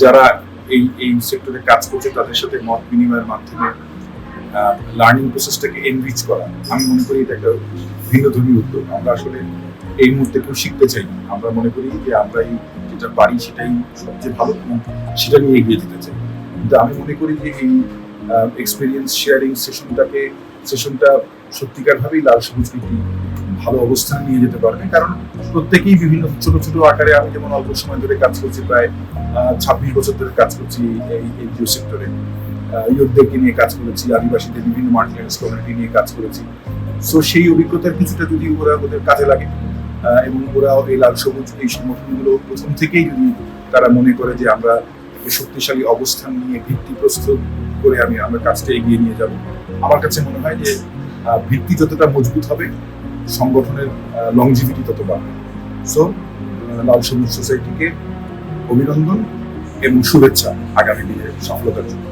যারা এই এই সেক্টরে কাজ করছে তাদের সাথে মত বিনিময়ের মাধ্যমে লার্নিং প্রসেসটাকে এনরিচ করা, আমি মনে করি এটা একটা ভিন্নধর্মী উদ্যোগ। আমরা আসলে এই মুহূর্তে কেউ শিখতে চাই না, আমরা মনে করি যে আমরা যেটা পারি সেটাই সবচেয়ে ভালো এবং সেটা নিয়ে এগিয়ে যেতে চাই। কিন্তু আমি মনে করি যে এই এক্সপিরিয়েন্স শেয়ারিং সেশনটা সত্যিকারভাবেই লাল সবুজ একটি ভালো অবস্থানে নিয়ে যেতে পারবে, কারণ প্রত্যেকেই বিভিন্ন ছোট ছোট আকারে, আমি যেমন অল্প সময় ধরে কাজ করছি, প্রায় 26 বছর ধরে কাজ করছি এই এনজিও সেক্টরে, ইউথদেরকে নিয়ে কাজ করেছি, আদিবাসীদের বিভিন্ন মার্জিনালাইজড কমিউনিটি নিয়ে কাজ করেছি। সো সেই অভিজ্ঞতার কিছুটা যদি ওদের কাজে লাগে এবং ওরা এই লাল সবুজ এই সংগঠনগুলো প্রথম থেকেই যদি তারা মনে করে যে আমরা শক্তিশালী অবস্থান নিয়ে ভিত্তি প্রস্তুত করে আমরা কাজটা এগিয়ে নিয়ে যাব, আমার কাছে মনে হয় যে ভিত্তি যতটা মজবুত হবে সংগঠনের লংজিভিটি তত বাড়বে। সো লাল সবুজ সোসাইটিকে অভিনন্দন এবং শুভেচ্ছা আগামী দিনের সফলতার জন্য।